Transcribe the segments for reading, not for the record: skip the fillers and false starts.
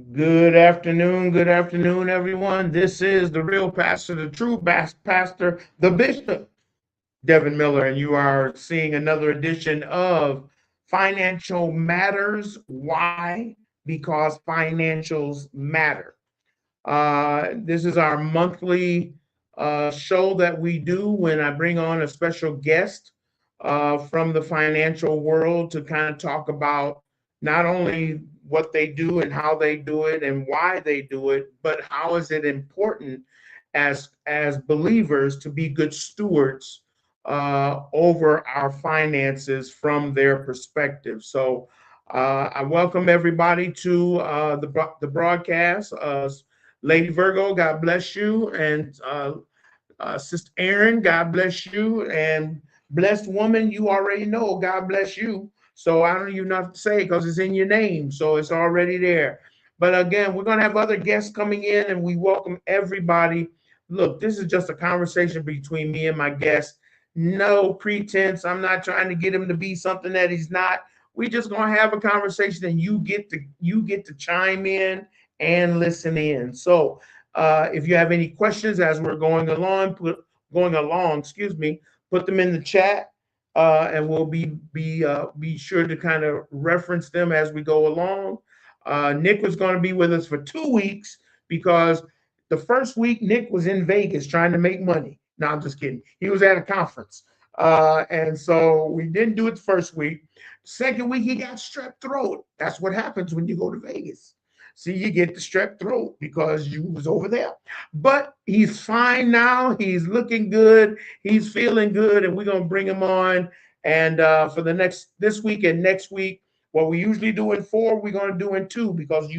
Good afternoon, everyone. This is the real pastor, the true pastor, the bishop, Devin Miller, and you are seeing another edition of Financial Matters. Why? Because financials matter. This is our monthly show that we do when I bring on a special guest from the financial world to kind of talk about not only what they do and how they do it and why they do it, but how is it important as believers to be good stewards over our finances from their perspective. So I welcome everybody to the broadcast. Lady Virgo, God bless you. And Sister Aaron, God bless you. And blessed woman, you already know, God bless you. So I don't even have to say because it's in your name. So it's already there. But again, we're going to have other guests coming in and we welcome everybody. Look, this is just a conversation between me and my guest. No pretense. I'm not trying to get him to be something that he's not. We just going to have a conversation and you get to chime in and listen in. So if you have any questions as we're going along, excuse me, put them in the chat, and we'll be sure to kind of reference them as we go along. Nick was going to be with us for 2 weeks because the first week Nick was in Vegas trying to make money. No, I'm just kidding. He was at a conference, and so we didn't do it the first week. Second week he got strep throat. That's what happens when you go to Vegas. See, you get the strep throat because you was over there. But he's fine now. He's looking good. He's feeling good, and we're gonna bring him on. And for this week and next week, what we usually do in 4, we're gonna do in 2 because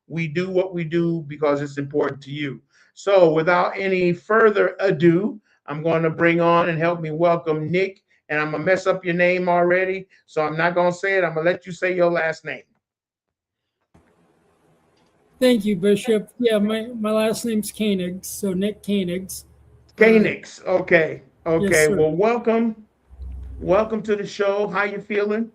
we do what we do because it's important to you. So without any further ado, I'm going to bring on and help me welcome Nick. And I'm gonna mess up your name already, so I'm not gonna say it. I'm gonna let you say your last name. Thank you, Bishop. Yeah, my last name's Koenigs, so Nick Koenigs. Koenigs. Okay. Yes, Okay. sir. Well, welcome. Welcome to the show. How you feeling?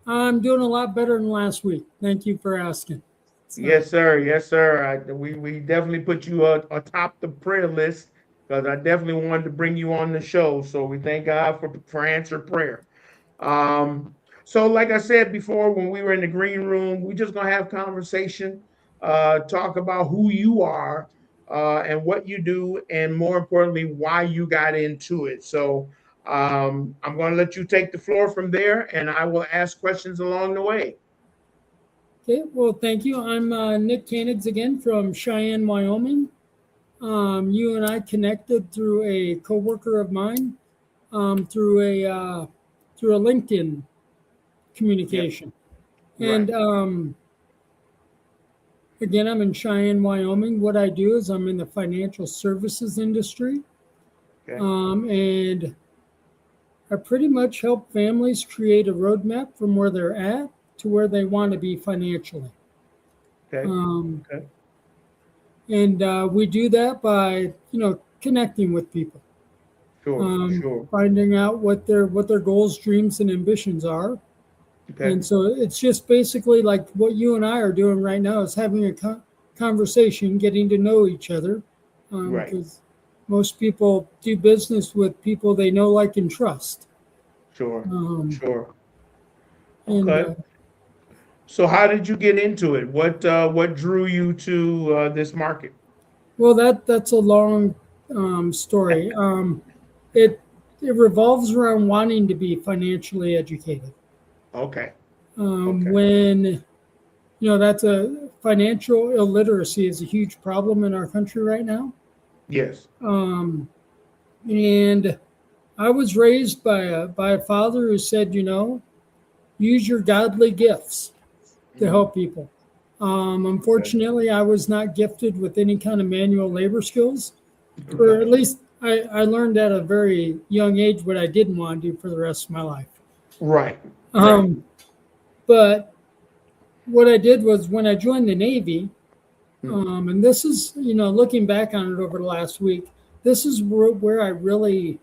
I'm doing a lot better than last week. Thank you for asking. So, Yes, sir. Yes, sir. We definitely put you atop the prayer list because I definitely wanted to bring you on the show. So we thank God for answered prayer. So like I said before, when we were in the green room, we just gonna have conversation, talk about who you are, and what you do, and more importantly, why you got into it. So I'm gonna let you take the floor from there, and I will ask questions along the way. okay, well, thank you. I'm Nick Koenigs again from Cheyenne, Wyoming. You and I connected through a coworker of mine through a LinkedIn Yep. communication. Right. And again, I'm in Cheyenne, Wyoming. What I do is I'm in the financial services industry, Okay. and I pretty much help families create a roadmap from where they're at to where they want to be financially. Okay. Um, Okay. and we do that by, connecting with people, Sure. Sure. finding out what their goals, dreams, and ambitions are. Okay. And so it's just basically like what you and I are doing right now is having a conversation, getting to know each other, Right. because most people do business with people they know, like, and trust. Sure. Um, Sure. and Okay. So how did you get into it? What drew you to this market? Well, that's a long story. It it revolves around wanting to be financially educated. Okay. Okay. When that's a financial illiteracy is a huge problem in our country right now. Yes. Um, and I was raised by a father who said, use your godly gifts to Mm, help people. okay. Unfortunately, I was not gifted with any kind of manual labor skills, or at Right. least I learned at a very young age what I didn't want to do for the rest of my life. Right. Right. Um, but what I did was when I joined the Navy, Mm, and this is, looking back on it over the last week, this is where I really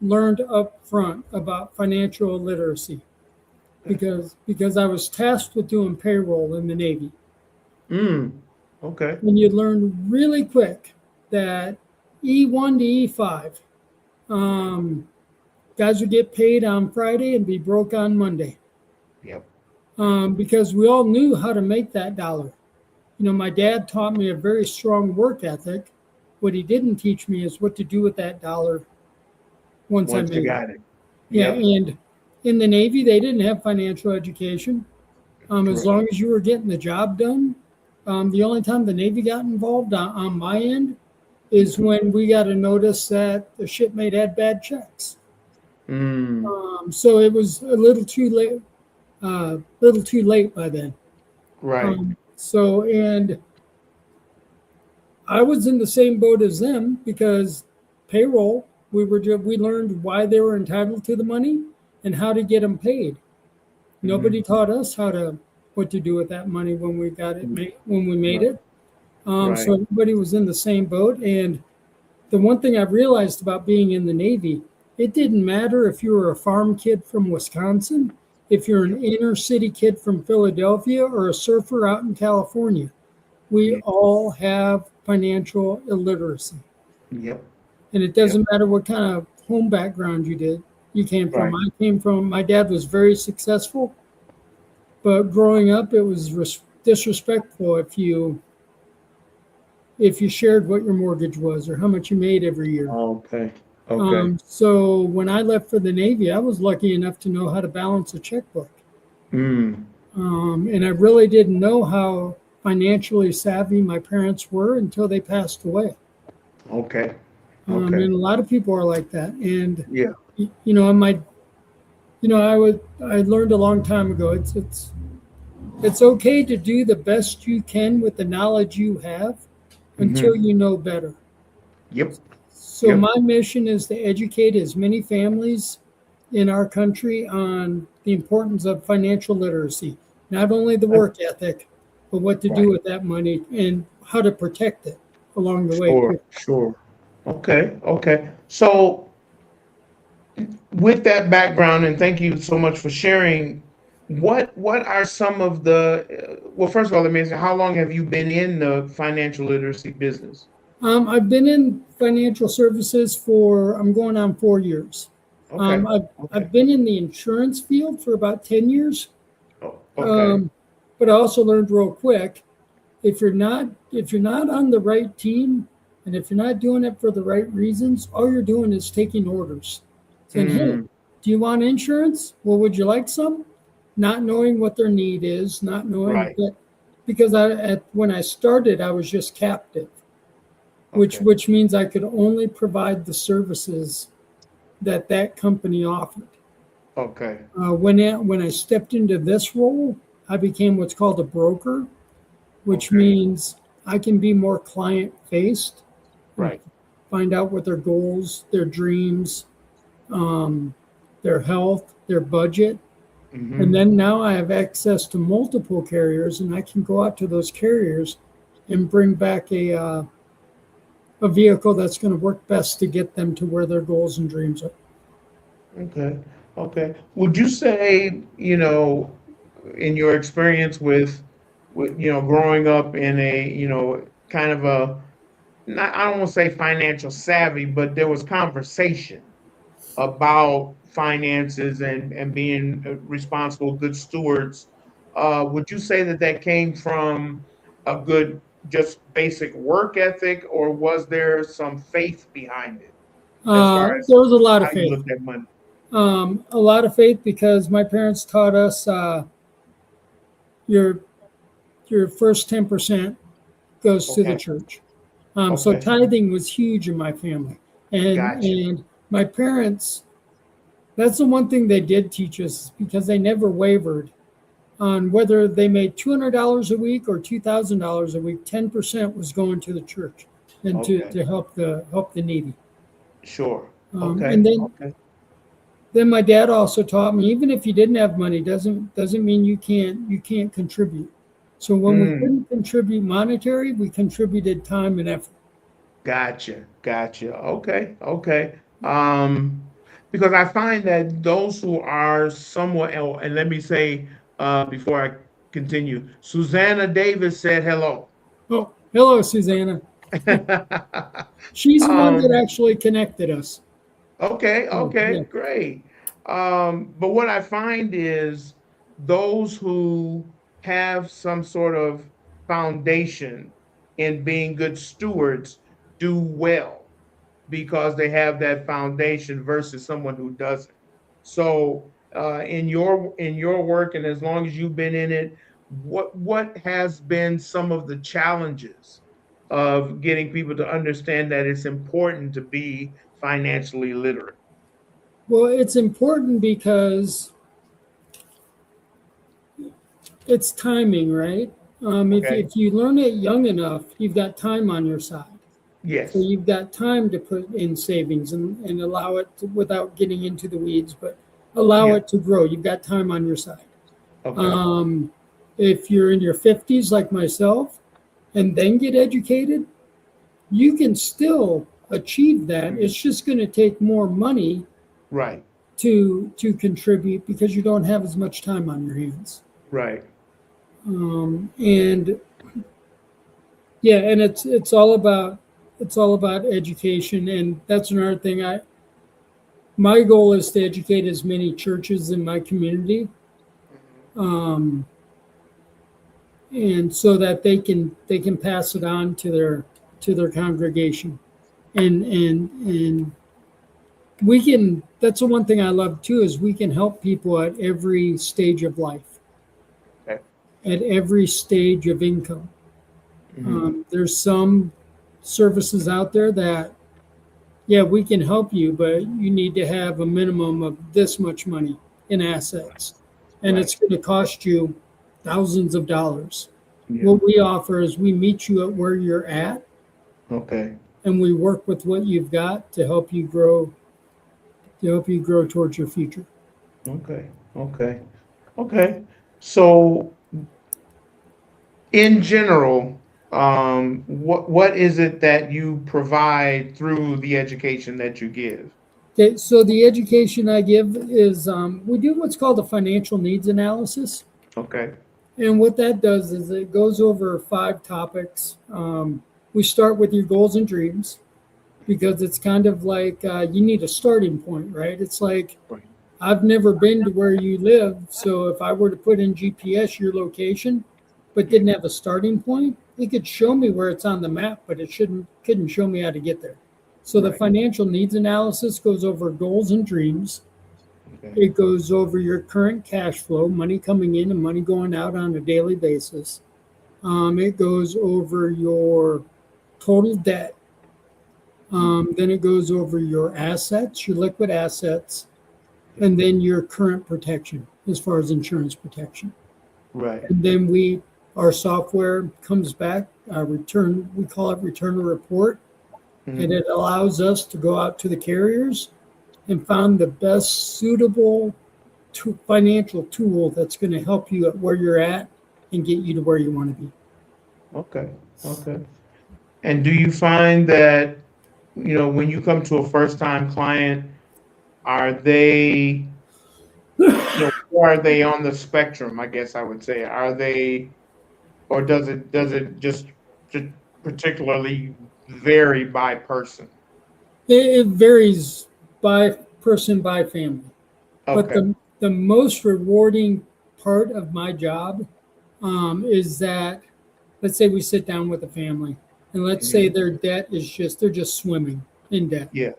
learned up front about financial literacy okay. because I was tasked with doing payroll in the Navy. Mm. Okay. And you learn really quick that E1 to E5, um, guys would get paid on Friday and be broke on Monday, Yep. because we all knew how to make that dollar. My dad taught me a very strong work ethic. What he didn't teach me is what to do with that dollar once I Once you made it. got it. Yeah, Yep. and in the Navy, they didn't have financial education. As Correct. long as you were getting the job done, the only time the Navy got involved on my end is when we got a notice that the shipmate had bad checks. Mm. So it was a little too late by then. Right. And I was in the same boat as them because payroll, we learned why they were entitled to the money and how to get them paid. Hmm. Nobody taught us what to do with that money when we got it when we made Right. it. So Right. everybody was in the same boat. And the one thing I've realized about being in the Navy, it didn't matter if you were a farm kid from Wisconsin, if you're Yep. an inner city kid from Philadelphia, or a surfer out in California. We Yeah. all have financial illiteracy. Yep. And it Yep. doesn't matter what kind of home background you came from. Right. I came from, my dad was very successful, but growing up, it was disrespectful if you shared what your mortgage was or how much you made every year. Okay. Okay. So when I left for the Navy, I was lucky enough to know how to balance a checkbook. Mm. And I really didn't know how financially savvy my parents were until they passed away. Okay. And Okay. a lot of people are like that. And Yeah. in my, I learned a long time ago. It's okay to do the best you can with the knowledge you have until Hmm. you know better. Yep. So Yep. my mission is to educate as many families in our country on the importance of financial literacy, not only the work ethic, but what to do Right. with that money and how to protect it along the way Sure. too. Sure. Okay. Okay. So with that background, and thank you so much for sharing. What are some of the well, first of all, let me ask you, how long have you been in the financial literacy business? I've been in financial services for I'm going on 4 years. Okay. I've Okay. been in the insurance field for about 10 years, Oh, okay. um, but I also learned real quick if you're not on the right team and if you're not doing it for the right reasons, all you're doing is taking orders, saying, "Hey, Mm. do you want insurance? Well, would you like some?" Not knowing what their need is, not knowing Right. that because when I started, I was just captive, which Okay. which means I could only provide the services that company offered. Okay. When I stepped into this role, I became what's called a broker, which Okay. means I can be more client faced and Right. find out what their goals, their dreams, um, their health, their budget. And Hmm. then now I have access to multiple carriers, and I can go out to those carriers and bring back a vehicle that's going to work best to get them to where their goals and dreams are. Okay. Okay. Would you say, in your experience with growing up in a, kind of a not, I don't want to say financial savvy, but there was conversation about finances and being responsible, good stewards. Would you say that that came from a good, just basic work ethic, or was there some faith behind it as far as There was a lot how of you faith. looked at money? A lot of faith because my parents taught us your your first 10% goes to the Okay, church. So okay, tithing was huge in my family, and gotcha. and my parents. That's the one thing they did teach us because they never wavered on whether they made $200 a week or $2,000 a week. 10% was going to the church and to, Okay, to help the needy. sure. And Okay, then okay. then my dad also taught me even if you didn't have money doesn't mean you can't contribute. So when we Mm. couldn't contribute monetary, we contributed time and effort. Gotcha, gotcha. Okay, okay. Because I find that those who are somewhat, and let me say, before I continue. Susanna Davis said hello. Oh, hello, Susanna. She's the one that um, actually connected us. okay, So, okay, yeah. great. But what I find is those who have some sort of foundation in being good stewards do well because they have that foundation versus someone who doesn't. So in your work, and as long as you've been in it, what has been some of the challenges of getting people to understand that it's important to be financially literate? Well, it's important because it's timing, right? Okay. If you learn it young enough, you've got time on your side. So Yes. you've got time to put in savings and allow it to, without getting into the weeds, but allow Yeah. it to grow. You've got time on your side. Okay. Um, if you're in your 50s, like myself, and then get educated, you can still achieve that. It's just going to take more money Right. to contribute because you don't have as much time on your hands. Right. And yeah, and it's all about education, and that's another thing. My goal is to educate as many churches in my community, um, and so that they can pass it on to their congregation, and we can. That's the one thing I love too is we can help people at every stage of life, Okay. at every stage of income. Hmm. There's some services out there that, yeah, we can help you, but you need to have a minimum of this much money in assets. And Right. it's going to cost you thousands of dollars. Yeah. What we offer is we meet you at where you're at Okay. and we work with what you've got to help you grow towards your future. Okay. Okay. Okay. So in general, what is it that you provide through the education that you give? Okay, so the education I give is we do what's called a financial needs analysis. Okay. And what that does is it goes over 5 topics. We start with your goals and dreams because it's kind of like you need a starting point, right? It's like Right. I've never been to where you live. So if I were to put in GPS your location, but didn't have a starting point, it could show me where it's on the map, but it couldn't show me how to get there. So the Right. financial needs analysis goes over goals and dreams. Okay. It goes over your current cash flow, money coming in and money going out on a daily basis. It goes over your total debt. Then it goes over your assets, your liquid assets, and then your current protection as far as insurance protection. Right. And then our software comes back, we call it return a report, and Mhm. it allows us to go out to the carriers and find the best suitable financial tool that's going to help you at where you're at and get you to where you want to be. Okay. Okay. And do you find that, when you come to a first time client, are they, where are they on the spectrum? I guess I would say, are they, or does it just particularly vary by person? It varies by person, by family. But Okay. the most rewarding part of my job is that, let's say we sit down with a family and let's say Mhm. their debt is they're just swimming in debt. Yeah.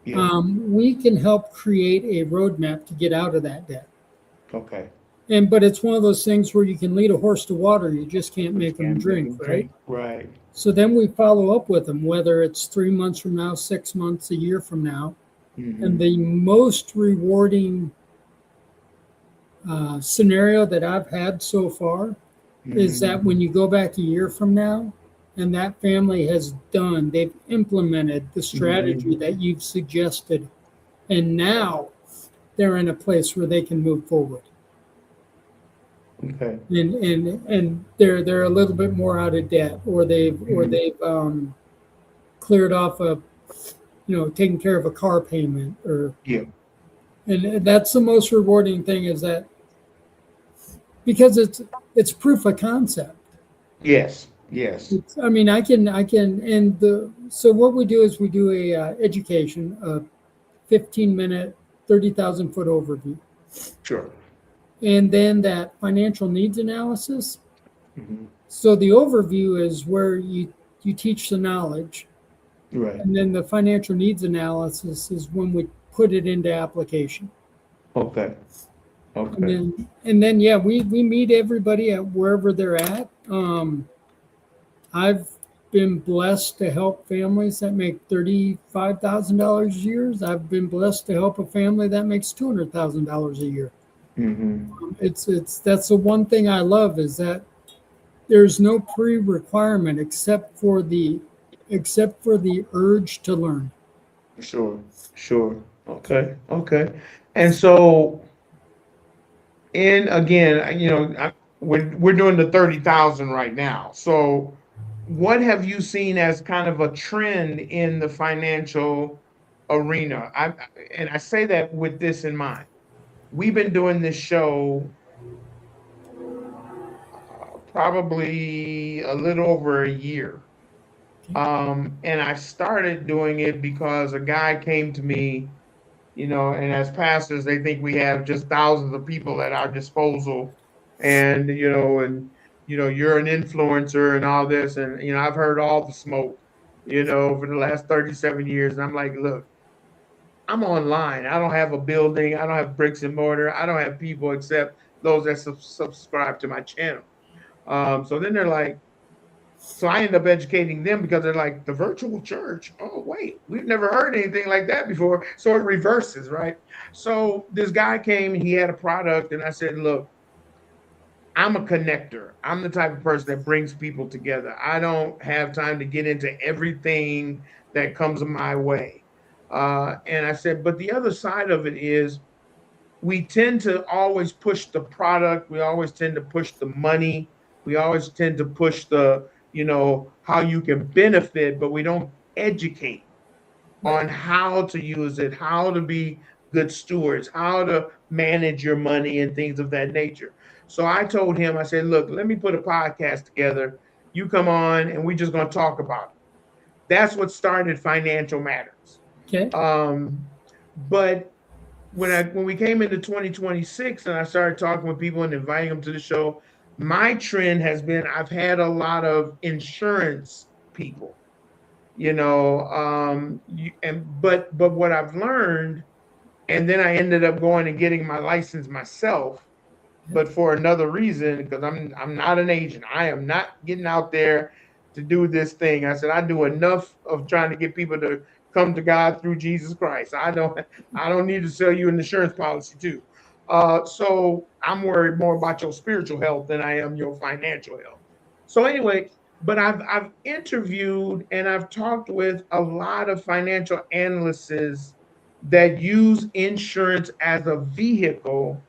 Yeah. We can help create a roadmap to get out of that debt. Okay. But it's one of those things where you can lead a horse to water, you just can't But you make them can't make drink, them right? drink. Right. So then we follow up with them, whether it's 3 months from now, 6 months, a year from now. And Hmm. the most rewarding scenario that I've had so far is Hmm. that when you go back a year from now and that family they've implemented the strategy Hmm. that you've suggested, and now they're in a place where they can move forward. Okay. And they're a little bit more out of debt, or Hmm. they've cleared off taken care of a car payment, or Yeah. and that's the most rewarding thing is that because it's proof of concept. Yes. Yes. I mean, so what we do is we do a education, a 15-minute, 30,000-foot overview. Sure. And then that financial needs analysis. Hmm. So the overview is where you teach the knowledge. Right. And then the financial needs analysis is when we put it into application. Okay. And Okay. then yeah, we meet everybody at wherever they're at. I've been blessed to help families that make $35,000 a year. I've been blessed to help a family that makes $200,000 a year. Hmm. It's that's the one thing I love is that there's no pre-requirement except for the urge to learn. Sure. Sure. Okay. Okay. And so, and again, we're doing the 30,000 right now. So, what have you seen as kind of a trend in the financial arena? And I say that with this in mind. We've been doing this show probably a little over a year. And I started doing it because a guy came to me, and as pastors, they think we have just thousands of people at our disposal. And, you're an influencer and all this. And, I've heard all the smoke, for the last 37 years. And I'm like, look, I'm online. I don't have a building. I don't have bricks and mortar. I don't have people except those that subscribe to my channel. So then they're like, so I end up educating them because they're like, the virtual church. Oh, wait, we've never heard anything like that before. So it reverses, right? So this guy came, he had a product, and I said, look, I'm a connector. I'm the type of person that brings people together. I don't have time to get into everything that comes my way. And I said, but the other side of it is we tend to always push the product. We always tend to push the money. We always tend to push how you can benefit, but we don't educate Right. on how to use it, how to be good stewards, how to manage your money and things of that nature. So I told him, I said, look, let me put a podcast together. You come on and we're just going to talk about it. That's what started Financial Matters. Okay. Um, but when we came into 2026 and I started talking with people and inviting them to the show, my trend has been I've had a lot of insurance people, but what I've learned, and then I ended up going and getting my license myself, but for another reason, because I'm not an agent. I am not getting out there to do this thing. I said I do enough of trying to get people to come to God through Jesus Christ. I don't need to sell you an insurance policy too. So I'm worried more about your spiritual health than I am your financial health. So anyway, but I've interviewed and I've talked with a lot of financial analysts that use insurance as a vehicle,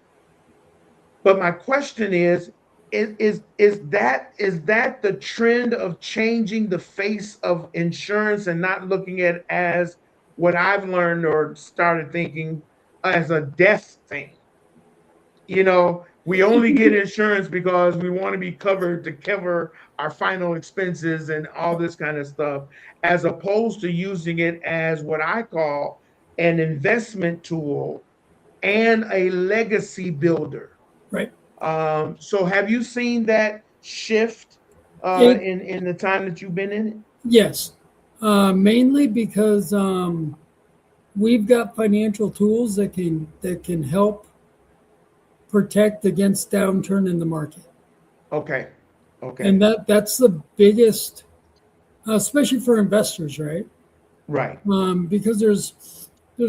but my question is that the trend of changing the face of insurance and not looking at it as what I've learned or started thinking as a death thing? We only get insurance because we want to be covered to cover our final expenses and all this kind of stuff, as opposed to using it as what I call an investment tool and a legacy builder. Right. So have you seen that shift It in the time that you've been in it? Yes. Mainly because we've got financial tools that can help protect against downturn in the market. Okay. And Okay. that's the biggest, especially for investors, right? Right. Because there's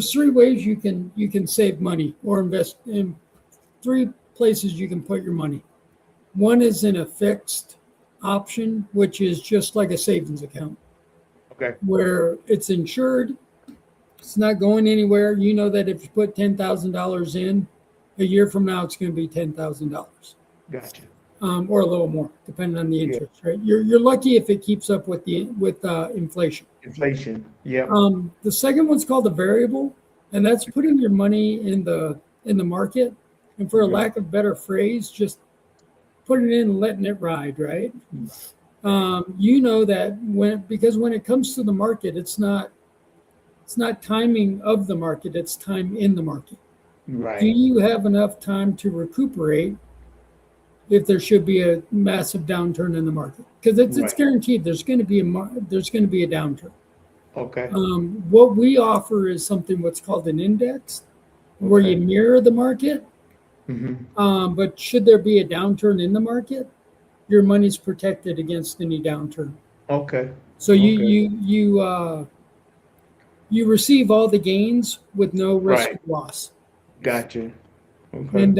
three ways you can save money or invest in, three places you can put your money. One is in a fixed option, which is just like a savings account Okay. where it's insured. It's not going anywhere. You know that if you put $10,000 in, a year from now it's going to be $10,000, Gotcha. or a little more, depending on the Yeah. interest. Right? You're lucky if it keeps up with inflation. Inflation. Yep. The second one's called a variable, and that's putting your money in the market. And for a Okay. lack of better phrase, just putting it in and letting it ride, right? You know that because when it comes to the market, it's not timing of the market, it's time in the market. Do Right. you have enough time to recuperate if there should be a massive downturn in the market? Because it's Right. guaranteed there's going to be a downturn. Okay. What we offer is something what's called an index, where you Okay. mirror the market. Hmm. But should there be a downturn in the market, your money's protected against any downturn. Okay. So Okay. you receive all the gains with no risk Right. of loss. Gotcha. Okay. And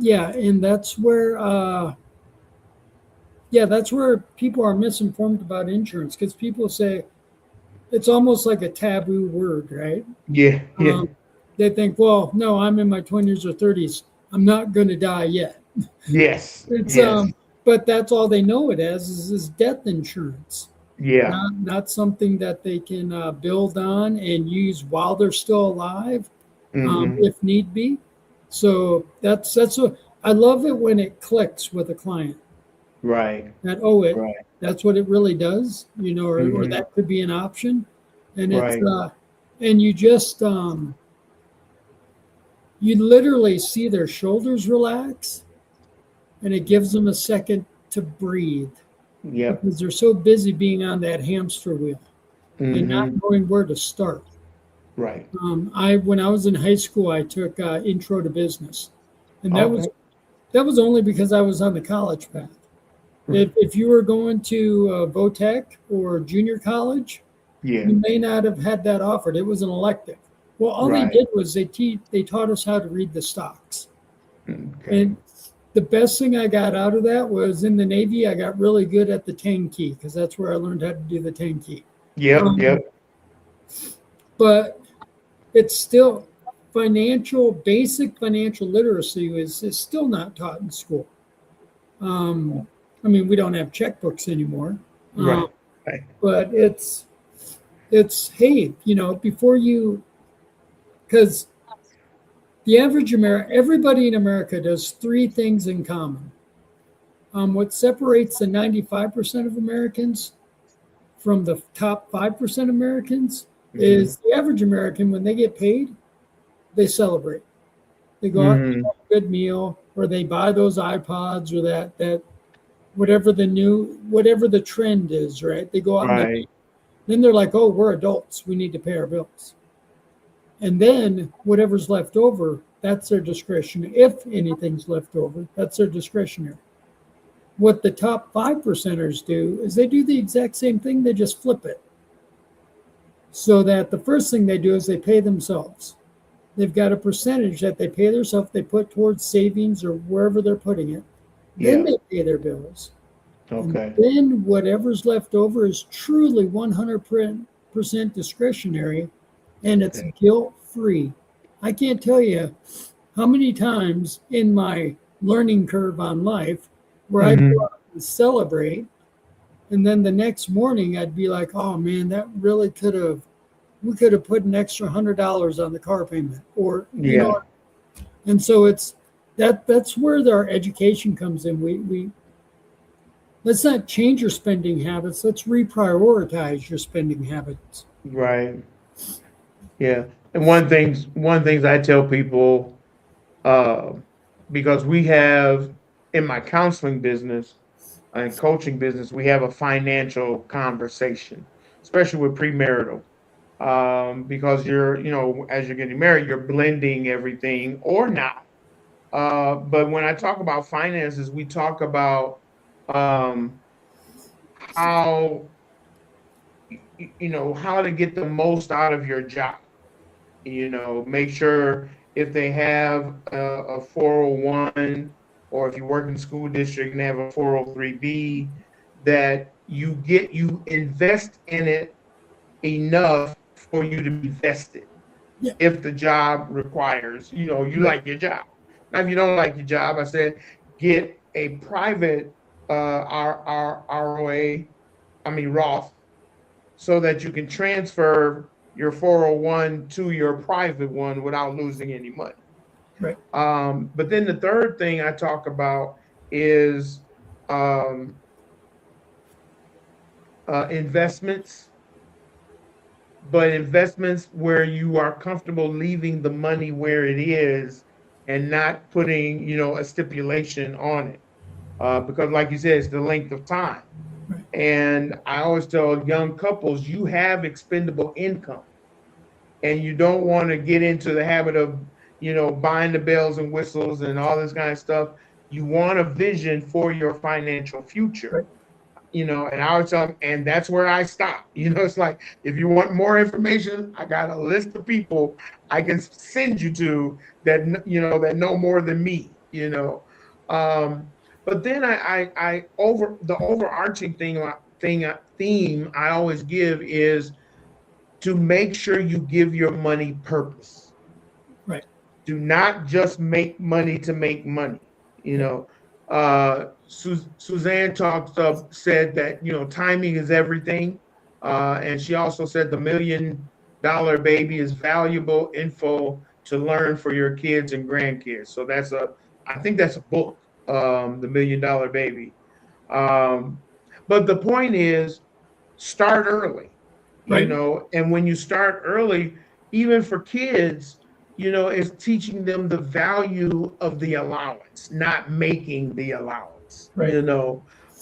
yeah, and that's where people are misinformed about insurance, because people say it's almost like a taboo word, right? Yeah. Yeah. Um, they think, well, no, I'm in my 20s or 30s. I'm not going to die yet. Yes. It's Yes. but that's all they know it as is death insurance, Yeah. not something that they can build on and use while they're still alive, Hmm. if need be. So that's what I love it when it clicks with a client Right. that, oh, Right. that's what it really does, or Hmm. that could be an option, and Right. and you just you literally see their shoulders relax, and it gives them a second to breathe, Yep. because they're so busy being on that hamster wheel and not Hmm. knowing where to start. Right. I When I was in high school, I took intro to business, and Okay. that was only because I was on the college path. If you were going to Votech or junior college, Yeah. you may not have had that offered. It was an elective. Well, all they Right. did was they taught us how to read the stocks. Okay. And the best thing I got out of that was, in the Navy, I got really good at the 10 key, because that's where I learned how to do the 10 key. Yep. Um, Yep. but it's still basic financial literacy is still not taught in school. I mean, we don't have checkbooks anymore, um, Right. Right. but it's hey, before you, because the average everybody in America does three things in common. What separates the 95% of Americans from the top 5% Americans Hmm. is the average American, when they get paid, they celebrate. They go out and Hmm. have a good meal, or they buy those iPods, or that whatever the trend is, right? They go out and Right. then they're like, oh, we're adults. We need to pay our bills. And then whatever's left over, that's their discretionary. If anything's left over, that's their discretionary. What the top 5%ers do is they do the exact same thing, they just flip it. So that the first thing they do is they pay themselves. They've got a percentage that they pay themselves, they put towards savings or wherever they're putting it. Then Yeah. they pay their bills. And Okay. then whatever's left over is truly 100% discretionary, and it's Okay. guilt free. I can't tell you how many times in my learning curve on life where I'd go Hmm. out and celebrate, and then the next morning I'd be like, oh man, we could have put an extra $100 on the car payment, or Yeah. and so that's where our education comes in. We let's not change your spending habits. Let's reprioritize your spending habits. Right. Yeah. And one things I tell people, uh, because we have in my counseling business and coaching business, we have a financial conversation, especially with premarital. Because as you're getting married, you're blending everything or not. But when I talk about finances, we talk about um, how how to get the most out of your job. Make sure if they have a 401, or if you work in the school district and they have a 403b, that you invest in it enough for you to be vested Yeah, if the job requires, you right. like your job. Now, if you don't like your job, I said get a private ROA, I mean Roth, so that you can transfer your 401 to your private one without losing any money. Right. But then the third thing I talk about is um, investments, but investments where you are comfortable leaving the money where it is and not putting, a stipulation on it. Because, like you said, it's the length of time. Right. And I always tell young couples, you have expendable income, and you don't want to get into the habit of, buying the bells and whistles and all this kind of stuff. You want a vision for your financial future, Right. and I would tell them, and that's where I stop. It's like, if you want more information, I got a list of people I can send you to that, that know more than me. Um, but then I over the overarching theme I always give is to make sure you give your money purpose. Right. Do not just make money to make money. You Right. know, Suzanne said that timing is everything, and she also said the $1 million baby is valuable info to learn for your kids and grandkids. So I think that's a book, the $1 million baby. Um, but the point is, start early, Right. and when you start early, even for kids, it's teaching them the value of the allowance, not making the allowance, Right.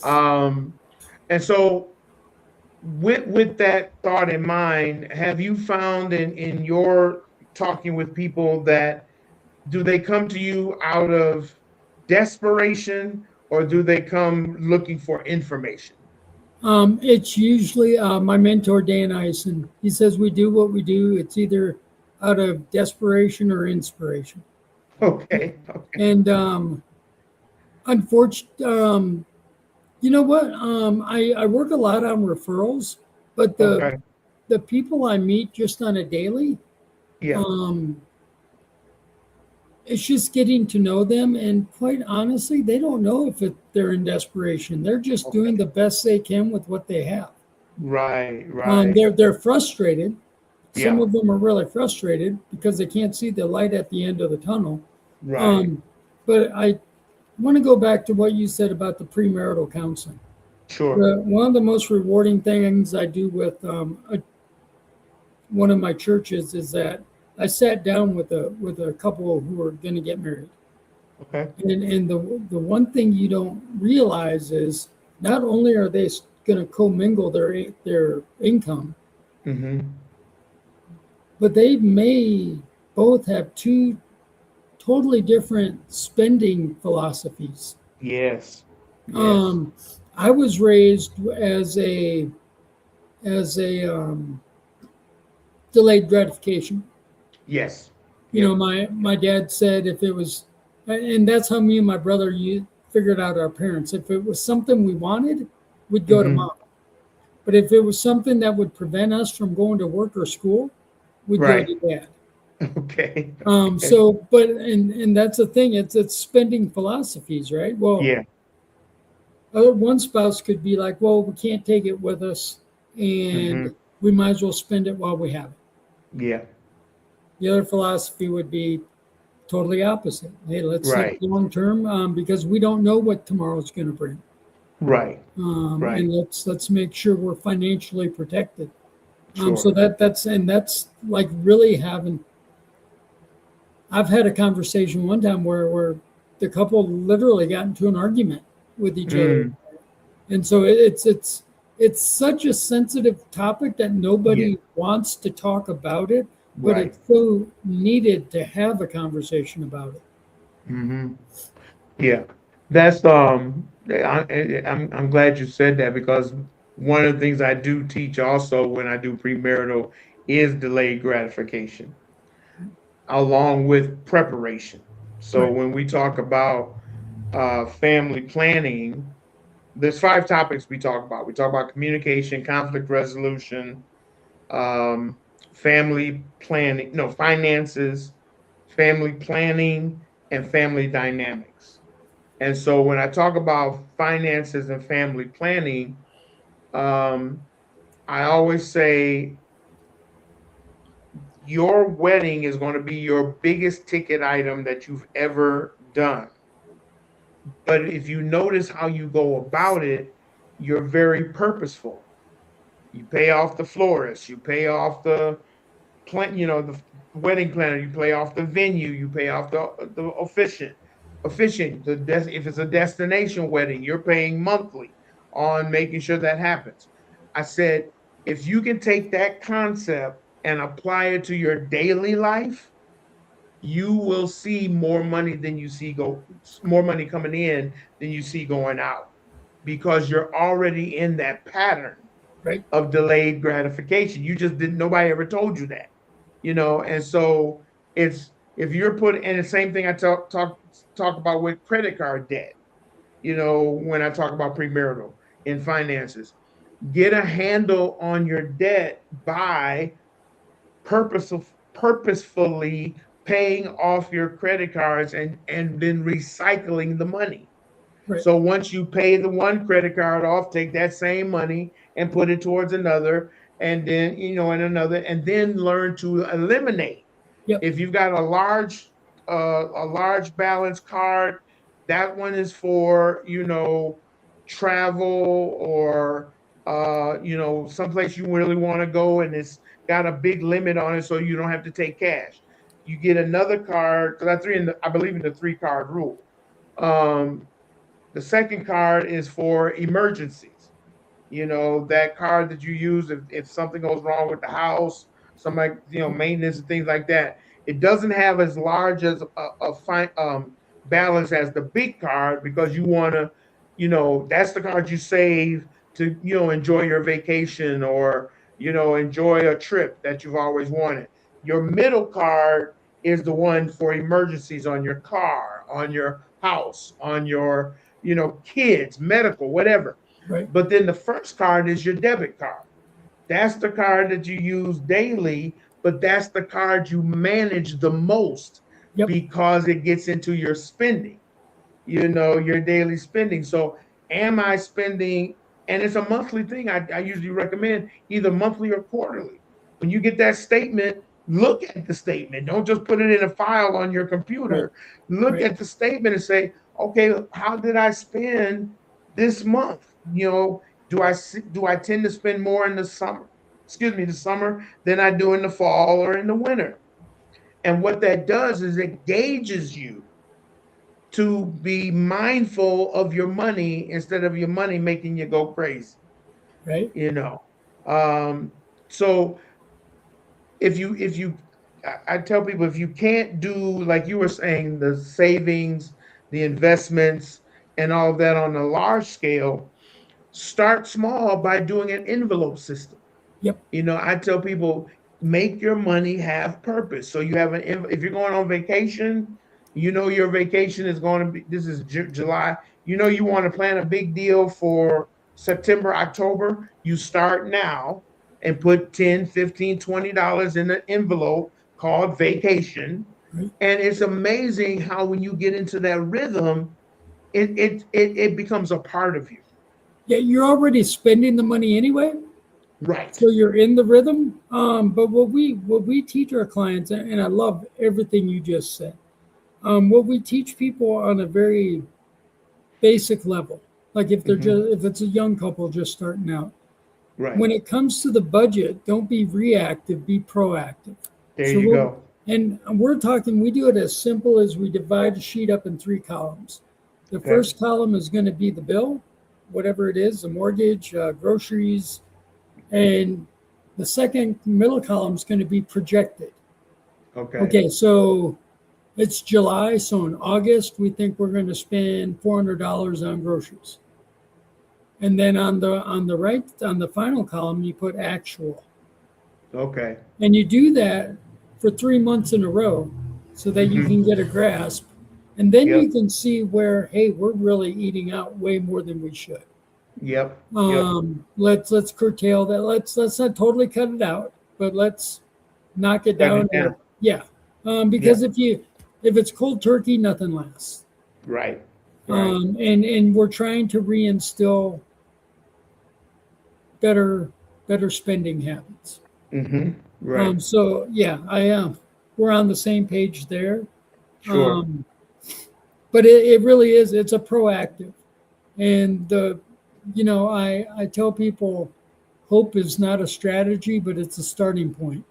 um, and so with that thought in mind, have you found in your talking with people that do they come to you out of desperation, or do they come looking for information? It's usually my mentor, Dan Eisen. He says we do what we do. It's either out of desperation or inspiration. Okay, okay, And unfortunately, you know what? I work a lot on referrals, but okay, the people I meet just on a daily, yeah, um, it's just getting to know them. And quite honestly, they don't know if they're in desperation. They're just doing okay, the best they can with what they have. right, right, They're frustrated. Some yeah, of them are really frustrated because they can't see the light at the end of the tunnel. right, Um, but I want to go back to what you said about the premarital counseling. sure, One of the most rewarding things I do with one of my churches is that I sat down with a couple who are going to get married, okay, and the one thing you don't realize is not only are they going to commingle their income, mm-hmm, but they may both have two totally different spending philosophies. yes, yes, Um, I was raised as a delayed gratification. yes, You know, yep, my dad said if it was, and that's how me and my brother you figured out our parents. If it was something we wanted, we'd go to mm-hmm, mom. But if it was something that would prevent us from going to work or school, we'd go right, to dad. okay, okay, So, but and that's the thing. It's spending philosophies, right? Well, yeah, one spouse could be like, well, we can't take it with us, mm-hmm, and we might as well spend it while we have it. yeah, The other philosophy would be totally opposite. Hey, let's think right, long term because we don't know what tomorrow's going to bring, right, right, and let's make sure we're financially protected. So sure, that's like really having. I've had a conversation one time where the couple literally got into an argument with each other, mm, and so it's such a sensitive topic that yeah, nobody wants to talk about it, but right, it's so needed to have a conversation about it. mm-hmm. Yeah, that's I'm glad you said that, because one of the things I do teach also when I do premarital is delayed gratification along with preparation. So Right. when we talk about family planning, there's 5 topics we talk about. We talk about communication, conflict resolution, um, family planning, no, finances, family planning, and family dynamics. And so when I talk about finances and family planning, um, I always say your wedding is going to be your biggest ticket item that you've ever done. But if you notice how you go about it, you're very purposeful. You pay off the florist, you pay off the the wedding planner, you pay off the venue, you pay off the officiant. If it's a destination wedding, you're paying monthly on making sure that happens. I said, if you can take that concept and apply it to your daily life, you will see more money coming in than you see going out, because you're already in that pattern Right. of delayed gratification. You just didn't, nobody ever told you that, and so it's, if you're put and the same thing I talk about with credit card debt, when I talk about premarital in finances, get a handle on your debt by purposeful, purposefully paying off your credit cards and then recycling the money. Right. So once you pay the one credit card off, take that same money and put it towards another, and then and another, and then learn to eliminate. Yep. If you've got a large balance card, that one is for travel, or someplace you really want to go, and it's got a big limit on it, so you don't have to take cash. You get another card, because I believe in the 3 card rule. Um, the second card is for emergencies. That card that you use if something goes wrong with the house, somebody, maintenance and things like that. It doesn't have as large as a fine balance as the big card, because you want to, that's the card you save to, enjoy your vacation, or, enjoy a trip that you've always wanted. Your middle card is the one for emergencies on your car, on your house, on your, kids, medical, whatever. Right. But then the first card is your debit card. That's the card that you use daily, but that's the card you manage the most, Yep. because it gets into your spending, your daily spending. So, am I spending? And it's a monthly thing. I usually recommend either monthly or quarterly. When you get that statement, look at the statement. Don't just put it in a file on your Right. computer. Look Right. at the statement and say, okay, how did I spend this month? Do I tend to spend more in the summer? Excuse me, the summer than I do in the fall or in the winter. And what that does is it gauges you to be mindful of your money instead of your money making you go crazy. Right. You know. Um, so if you I tell people, if you can't do, like you were saying, the savings, the investments, and all of that on a large scale, start small by doing an envelope system. Yep. I tell people, make your money have purpose. So you have if you're going on vacation, your vacation is going to be, this is July, you want to plan a big deal for September, October, you start now and put 10, 15, $20 in an envelope called vacation. Right. And it's amazing how when you get into that rhythm, it becomes a part of you. Yeah, you're already spending the money anyway, Right. so you're in the rhythm. But what we teach our clients, and I love everything you just said. What we teach people on a very basic level, like if they're Hmm. just if it's a young couple just starting out, Right. when it comes to the budget, don't be reactive, be proactive. There So you go. we're talking, we do it as simple as we divide a sheet up in 3 columns. The Okay. first column is going to be the bill, whatever it is, the mortgage, groceries, and the second middle column is going to be projected. Okay. Okay, so it's July, so in August we think we're going to spend $400 on groceries. And then on the right, on the final column, you put actual. Okay. And you do that for 3 months in a row so that you Hmm. can get a grasp. And then Yep. you can see where, hey, we're really eating out way more than we should. Yep. Yep. Let's curtail that. Let's not totally cut it out, but let's knock it Cut down. it down. Yeah. Yep. Because if it's cold turkey, nothing lasts. Right. Right. And we're trying to reinstill better spending habits. Hmm. Right. So yeah, I we're on the same page there. Sure. Um, but it really is. It's a proactive, and I tell people, hope is not a strategy, but it's a starting point.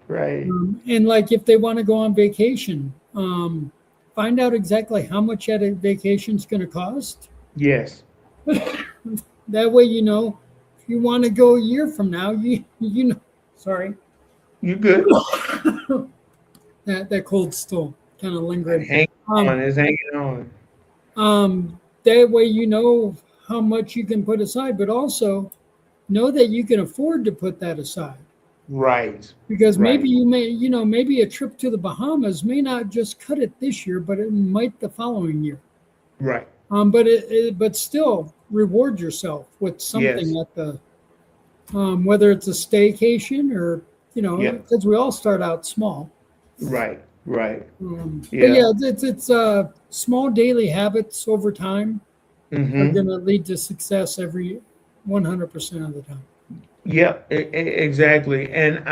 Right. And like if they want to go on vacation, find out exactly how much that vacation is going to cost. Yes. That way, if you want to go a year from now, you know, sorry, You good. that cold's still kind of lingering. Hang Um, on. It's hanging on. that way, you know how much you can put aside, but also know that you can afford to put that aside. Right. Because maybe Right. maybe a trip to the Bahamas may not just cut it this year, but it might the following year. Right. But still reward yourself with something Yes. at the whether it's a staycation or Yep. because we all start out small. Right. Right. But Yeah. yeah, it's small daily habits over time are going Mm-hmm. to lead to success every 100% of the time. Yep. Exactly. And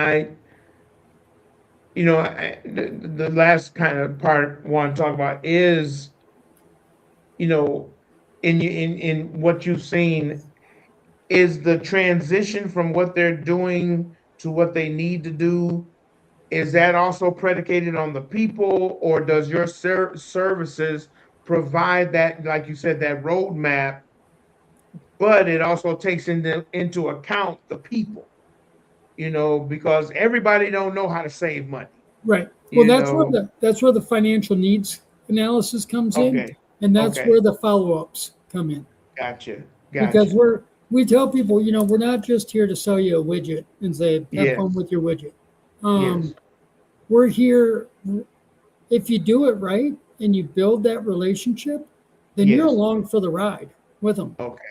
the last kind of part I want to talk about is, you know, in what you've seen is the transition from what they're doing to what they need to do. Is that also predicated on the people, or does your services provide that, like you said, that roadmap, but it also takes into account the people, because everybody don't know how to save money, Right. Well, you know. that's where the financial needs analysis comes in, Okay, and that's okay, where the follow ups come in. gotcha, Because gotcha. we tell people, we're not just here to sell you a widget and say have fun Yes, with your widget. yes, Um, we're here if you do it right and you build that relationship, then you're yes. along for the ride with them Okay,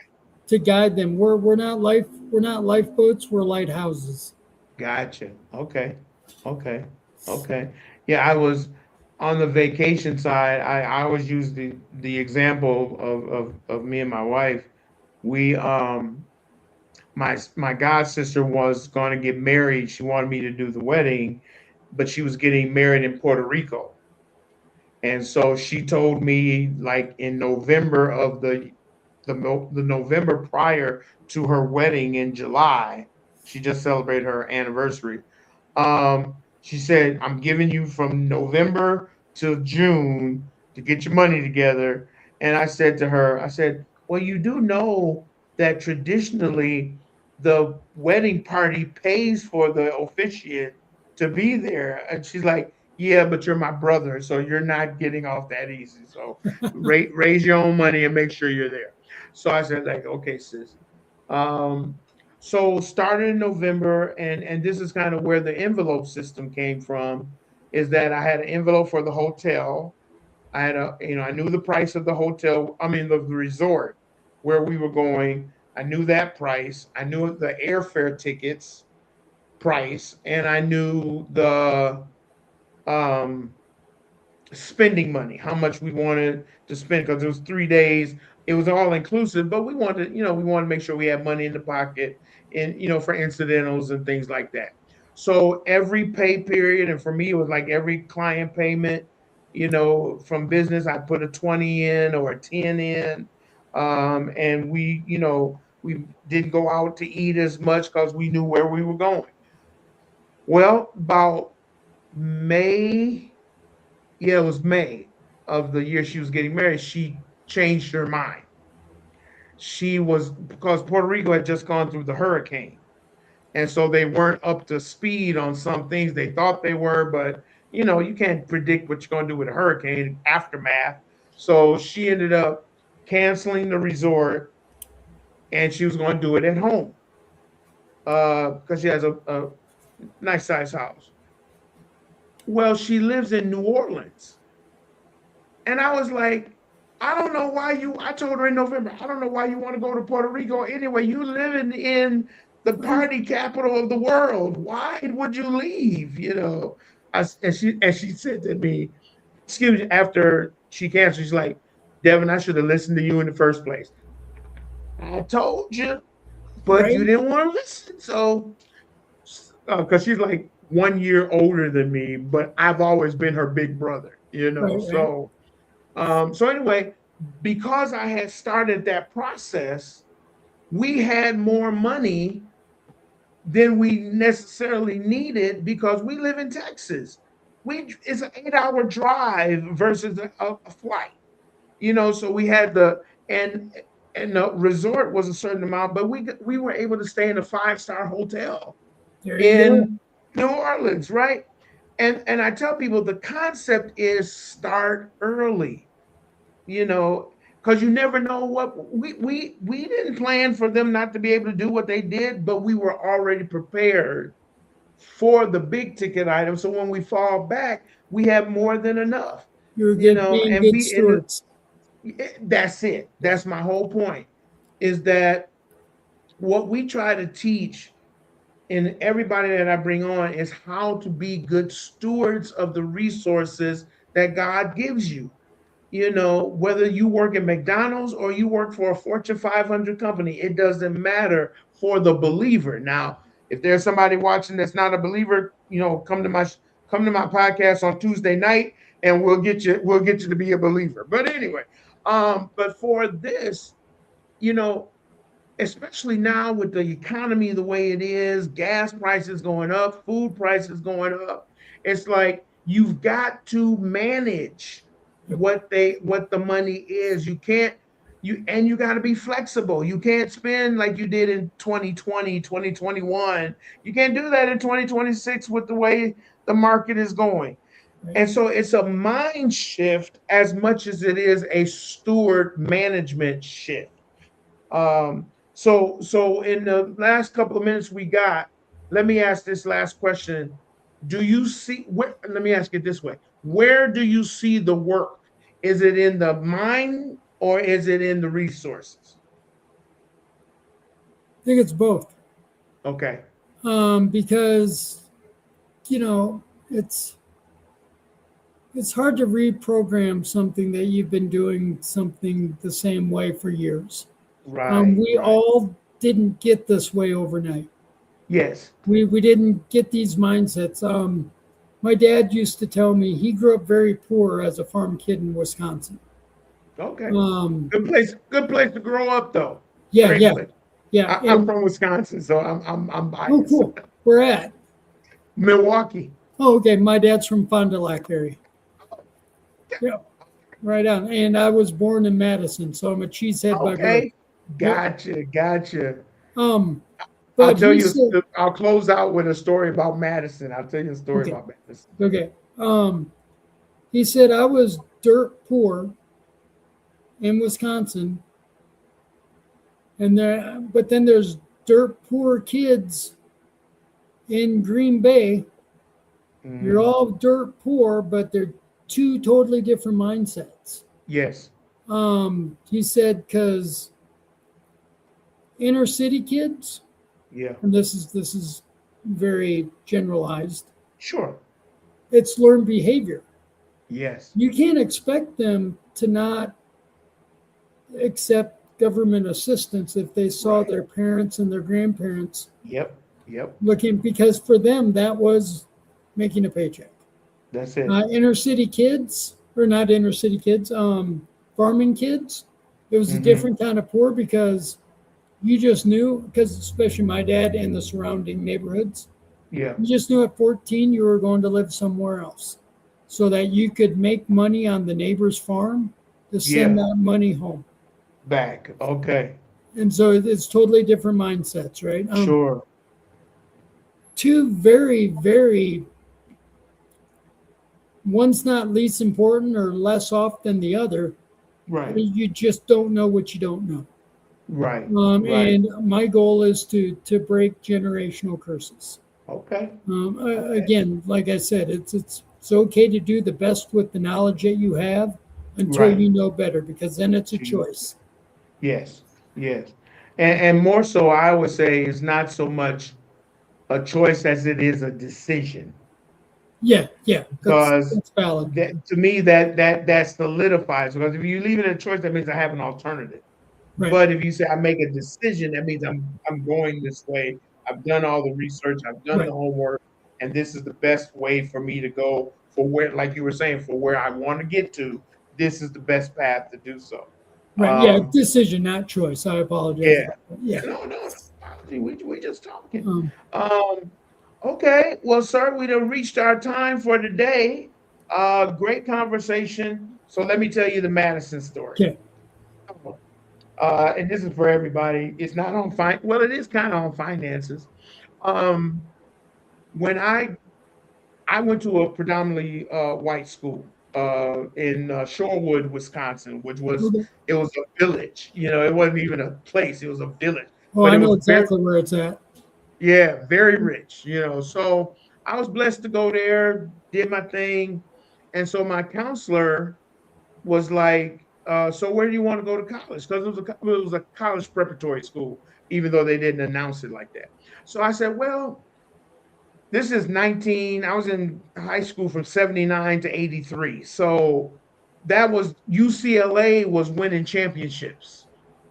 to guide them. We're not lifeboats. We're lighthouses. gotcha. Okay, okay, okay. Yeah, I was on the vacation side. I always use the example of me and my wife. We my god sister was going to get married. She wanted me to do the wedding, but she was getting married in Puerto Rico. And so she told me, like, in November of the November prior to her wedding in July, she just celebrated her anniversary. She said, "I'm giving you from November to June to get your money together." And I said to her, I said, "Well, you do know that traditionally the wedding party pays for the officiant to be there." And she's like, "Yeah, but you're my brother, so you're not getting off that easy. So raise your own money and make sure you're there." So I said, like, "Okay, sis." Um, so started in November, and this is kind of where the envelope system came from, is that I had an envelope for the hotel. I had I knew the price of the hotel, I mean the resort where we were going. I knew that price. I knew the airfare tickets price, and I knew the um spending money, how much we wanted to spend, because it was 3 days. It was all inclusive, but we wanted to make sure we had money in the pocket, and for incidentals and things like that. So every pay period, and for me, it was like every client payment, from business, I put a 20 in or a 10 in. And we didn't go out to eat as much because we knew where we were going. Well, about May, yeah, it was May of the year she was getting married. She changed her mind. Because Puerto Rico had just gone through the hurricane. And so they weren't up to speed on some things. They thought they were, but you can't predict what you're going to do with a hurricane aftermath. So she ended up canceling the resort, and she was going to do it at home because she has a nice size house. Well, she lives in New Orleans. And I was like, I don't know why I told her in November, I don't know why you want to go to Puerto Rico anyway. You living in the Right. party capital of the world. Why would you leave? And she said to me, excuse me, after she canceled, she's like, Devin, I should have listened to you in the first place. I told you, but you Right. didn't want to listen. So, because she's like 1 year older than me, but I've always been her big brother. Right. Right. So So anyway, because I had started that process, we had more money than we necessarily needed because we live in Texas. It's an 8 hour drive versus a flight, so we had and and the resort was a certain amount, but we were able to stay in a 5-star hotel There you go. in New Orleans, right? And I tell people the concept is start early, you know, because you never know what we didn't plan for them not to be able to do what they did, but we were already prepared for the big ticket items. So when we fall back, we have more than enough, You're good being and good be in the stewards. that's it. That's my whole point. Is that what we try to teach in everybody that I bring on is how to be good stewards of the resources that God gives you. Whether you work at McDonald's or you work for a Fortune 500 company, it doesn't matter for the believer. Now, if there's somebody watching that's not a believer, come to my podcast on Tuesday night, and we'll get you to be a believer. But anyway, but for this, you know, especially now with the economy the way it is, gas prices going up, food prices going up. It's like you've got to manage what the money is. You can't you got to be flexible. You can't spend like you did in 2020, 2021. You can't do that in 2026 with the way the market is going. Right? And so it's a mind shift as much as it is a steward management shift. So in the last couple of minutes we got, let me ask this last question. Do you see let me ask it this way. Where do you see the work? Is it in the mind or is it in the resources? I think it's both. Okay. Because you know it's it's hard to reprogram something that you've been doing something the same way for years. Right, We right. all didn't get this way overnight. Yes. We didn't get these mindsets. My dad used to tell me he grew up very poor as a farm kid in Wisconsin. Okay. Um, Good place to grow up though. yeah, Great yeah, place. yeah. I'm And from Wisconsin, so I'm oh, biased. cool. Where at? Milwaukee. Oh, okay. My dad's from Fond du Lac area. Yeah, right on. And I was born in Madison, so I'm a cheesehead by birth. Okay. Yep. Gotcha. Um, I'll but tell he you. said, I'll close out with a story about Madison. I'll tell you a story okay, about Madison. okay. He said I was dirt poor in Wisconsin, and but then there's dirt poor kids in Green Bay. You're Mhm. all dirt poor, but they're two totally different mindsets. Yes. He said because inner city kids, Yeah. and this is very generalized. Sure. It's learned behavior. Yes. You can't expect them to not accept government assistance if they saw Right. their parents and their grandparents Yep. Yep. looking, because for them that was making a paycheck. That's it. Inner city kids, or not inner city kids, farming kids, it was a Hmm. different kind of poor because you just knew, because especially my dad and the surrounding neighborhoods, Yeah. you just knew at 14 you were going to live somewhere else so that you could make money on the neighbor's farm to send Yeah. that money home. Back. Okay. And so it's totally different mindsets, right? Sure. Two very, very, one's not least important or less off than the other. Right. You just don't know what you don't know. Right. Right. And my goal is to break generational curses. Okay. Okay. Again, like I said, it's okay to do the best with the knowledge that you have until Right. you know better, because then it's a Gee. choice. Yes. Yes. And more so, I would say, is not so much a choice as it is a decision. Yeah, yeah, Because that's valid. that to me that solidifies, because if you leave it a choice, that means I have an alternative. Right, But if you say I make a decision, that means I'm going this way. I've done all the research, I've done the right. homework, and this is the best way for me to go for where, like you were saying, for where I want to get to. this is the best path to do so. Right. Yeah. Decision, not choice. I apologize Yeah. about that. Yeah, Yeah. no apology. We just talking. Um, Um, okay, well, sir, we done reached our time for today. Great conversation. So let me tell you the Madison story. okay. And this is for everybody. It's not on well, it is kind of on finances. Um, when I went to a predominantly white school in Shorewood, Wisconsin, which was Okay. it was a village. It wasn't even a place; it was a village. Oh, But I it know was very, exactly where it's at. yeah, very rich. So I was blessed to go there, did my thing, and so my counselor was like, "So where do you want to go to college?" Because it was a college preparatory school, even though they didn't announce it like that. So I said, "Well, this is 19. I was in high school from 79 to 83. So that was UCLA was winning championships.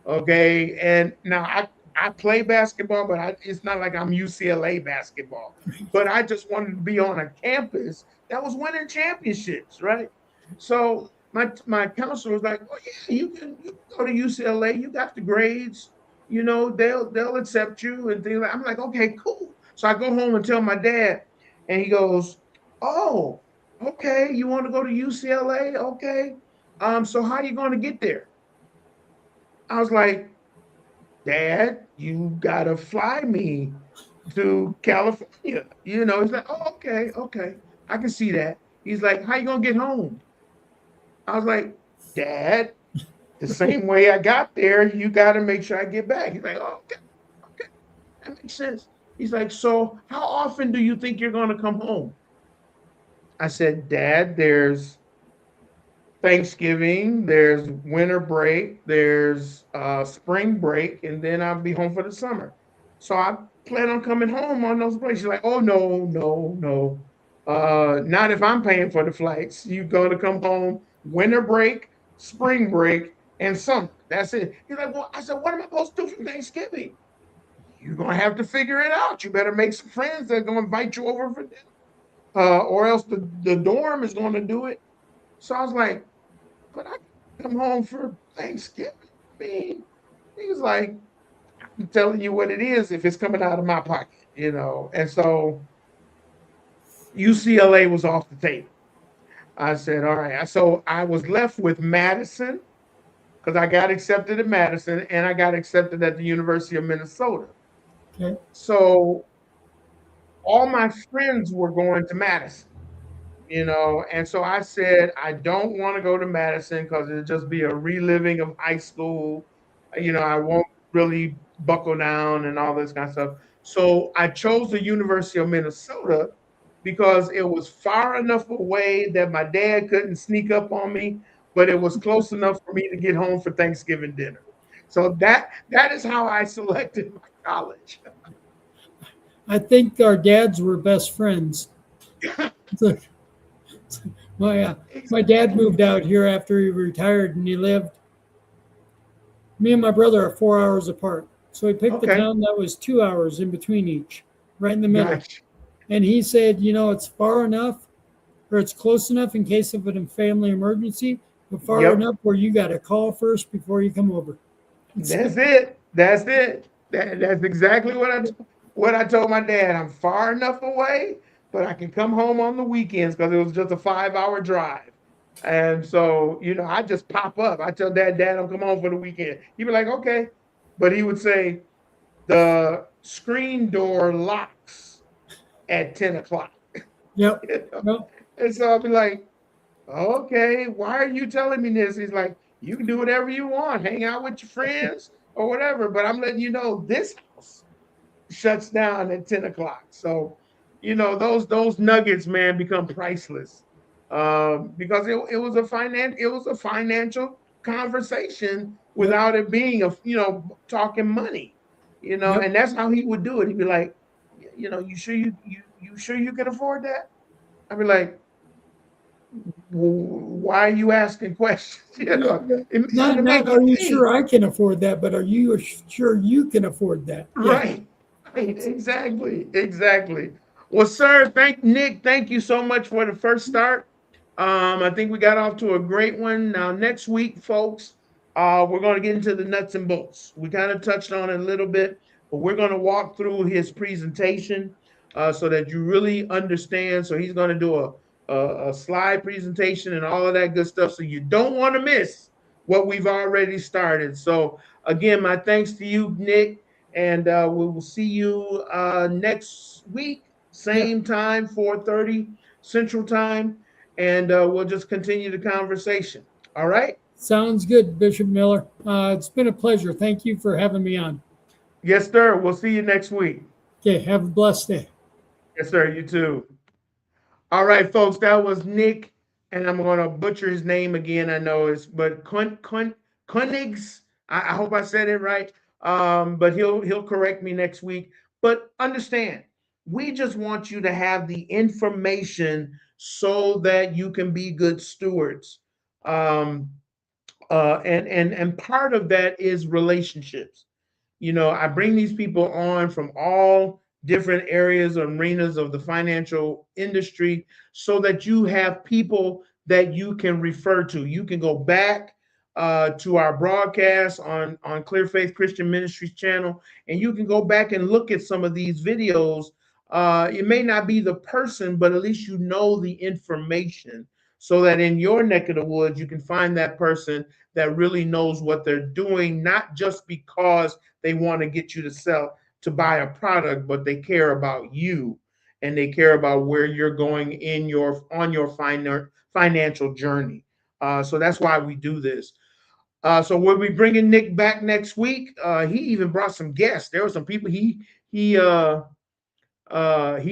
Okay. And now I play basketball, but it's not like I'm UCLA basketball. But I just wanted to be on a campus that was winning championships, right? So my counselor was like, "Oh yeah, you can go to UCLA. You got the grades. They'll accept you and things like." I'm like, "Okay, cool." So I go home and tell my dad, and he goes, "Oh, okay, you want to go to UCLA? Okay. So how you going to get there?" I was like, "Dad, you gotta fly me to California." He's like, "Oh, okay, okay, I can see that." He's like, "How you gonna get home?" I was like, "Dad, the same way I got there, you gotta make sure I get back." He's like, "Oh, okay, okay, that makes sense." He's like, "So how often do you think you're gonna come home?" I said, "Dad, there's Thanksgiving, there's winter break, there's spring break, and then I'll be home for the summer. So I plan on coming home on those breaks." She's like, "Oh, no, no, no. Not if I'm paying for the flights. You're going to come home winter break, spring break, and summer. That's it." He's like, "Well," I said, "what am I supposed to do for Thanksgiving?" "You're going to have to figure it out. You better make some friends that are going to invite you over for dinner, or else the dorm is going to do it." So I was like, "But I can come home for Thanksgiving." I mean, he was like, "I'm telling you what it is if it's coming out of my pocket. And so UCLA was off the table. I said, "All right." So I was left with Madison because I got accepted at Madison and I got accepted at the University of Minnesota. Okay. So all my friends were going to Madison. And so I said, "I don't want to go to Madison because it'll just be a reliving of high school. I won't really buckle down and all this kind of stuff." So I chose the University of Minnesota because it was far enough away that my dad couldn't sneak up on me, but it was close enough for me to get home for Thanksgiving dinner. So that is how I selected my college. I think our dads were best friends. my my dad Exactly. moved out here after he retired, and he lived. Me and my brother are 4 hours apart, so he picked the Okay. town that was 2 hours in between each, right in the middle. Gotcha. And he said, it's far enough, or it's close enough in case of a family emergency, but far Yep. enough where you got to call first before you come over. That's it. That's it. That's exactly what I told my dad. I'm far enough away, but I can come home on the weekends because it was just a 5 hour drive. And so, I just pop up. I tell Dad, "I'm come home for the weekend." He'd be like, "Okay." But he would say, "The screen door locks at 10 o'clock." Yep. You know? Well, And so I'll be like, "Okay, why are you telling me this?" He's like, "You can do whatever you want, hang out with your friends or whatever, but I'm letting you know this house shuts down at 10 o'clock." So, those nuggets, man, become priceless. Because it was a financial conversation yep. without it being talking money. Yep. And that's how he would do it. He'd be like, "You sure you sure you can afford that?" I'd be like, "Why are you asking questions?" Yeah, yeah. It got Not to not make you are you think. sure I can afford that, but are you sure you can afford that? Yeah. Right. Right. Exactly. Exactly. Well, sir, Nick, thank you so much for the first start. I think we got off to a great one. Now, next week, folks, we're going to get into the nuts and bolts. We kind of touched on it a little bit, but we're going to walk through his presentation so that you really understand. So he's going to do a slide presentation and all of that good stuff. So you don't want to miss what we've already started. So again, my thanks to you, Nick, and we will see you next week, Yeah, same time, 4:30 Central Time, and we'll just continue the conversation. All right? sounds good, Bishop Miller. It's been a pleasure. Thank you for having me on. Yes, sir. We'll see you next week. Okay, have a blessed day. Yes, sir. You too. All right, folks. That was Nick, and I'm going to butcher his name again. I know it's, but Koenigs. I hope I said it right. But he'll correct me next week. But understand, we just want you to have the information so that you can be good stewards. Um, and part of that is relationships. I bring these people on from all different areas, arenas of the financial industry, so that you have people that you can refer to. You can go back to our broadcast on Clear Faith Christian Ministries channel, and you can go back and look at some of these videos. It may not be the person, but at least you know the information, so that in your neck of the woods, you can find that person that really knows what they're doing, not just because they want to get you to sell, to buy a product, but they care about you, and they care about where you're going in your on your financial journey. So that's why we do this. So we'll be bringing Nick back next week. He even brought some guests. There were some people he he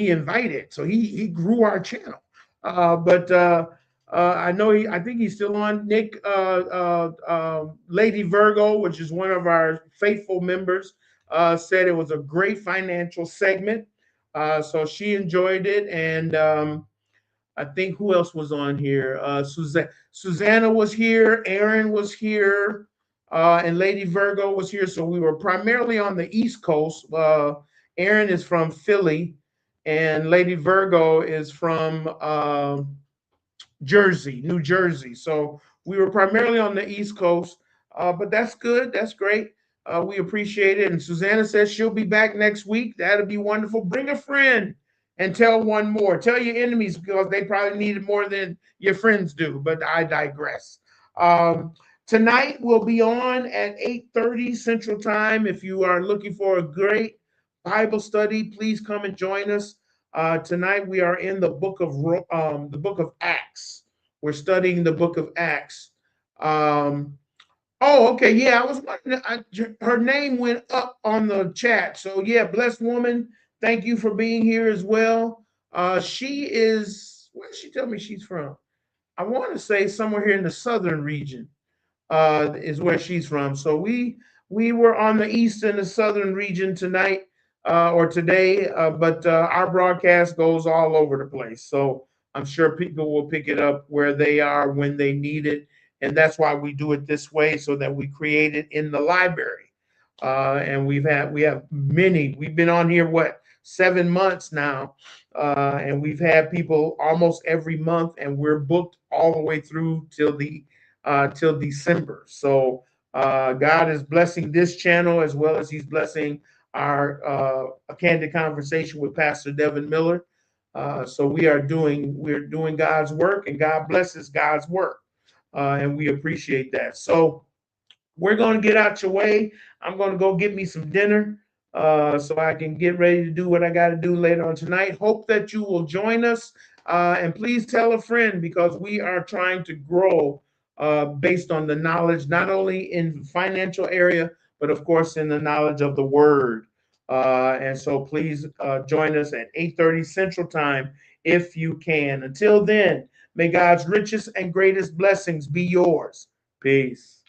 invited, so he grew our channel. But I know I think he's still on. Nick, Lady Virgo, which is one of our faithful members, said it was a great financial segment. So she enjoyed it, and I think who else was on here? Susanna was here, Aaron was here, and Lady Virgo was here. So we were primarily on the East Coast. Aaron is from Philly, and Lady Virgo is from Jersey, New Jersey. So we were primarily on the East Coast, but that's good. That's great. We appreciate it. And Susanna says she'll be back next week. That'll be wonderful. Bring a friend and tell one more. Tell your enemies because they probably need it more than your friends do. But I digress. Um, Tonight we'll be on at 8:30 Central Time. If you are looking for a great Bible study, please come and join us. Tonight we are in the book of Acts. We're studying the book of Acts. Um, oh, okay, yeah. I was wondering. Her name went up on the chat, so yeah, blessed woman. Thank you for being here as well. She is. Where did she tell me she's from? I want to say somewhere here in the southern region is where she's from. So we were on the east and the southern region tonight or today, but our broadcast goes all over the place. So I'm sure people will pick it up where they are when they need it, and that's why we do it this way so that we create it in the library. And we have many. We've been on here 7 months now, and we've had people almost every month, and we're booked all the way through till December. So God is blessing this channel as well as He's blessing our a candid conversation with Pastor Devin Miller. So we're doing God's work, and God blesses God's work, and we appreciate that. So we're going to get out your way. I'm going to go get me some dinner so I can get ready to do what I got to do later on tonight. Hope that you will join us. And please tell a friend because we are trying to grow based on the knowledge, not only in financial area, but of course in the knowledge of the word. And so please join us at 8:30 Central Time if you can. Until then, may God's richest and greatest blessings be yours. Peace.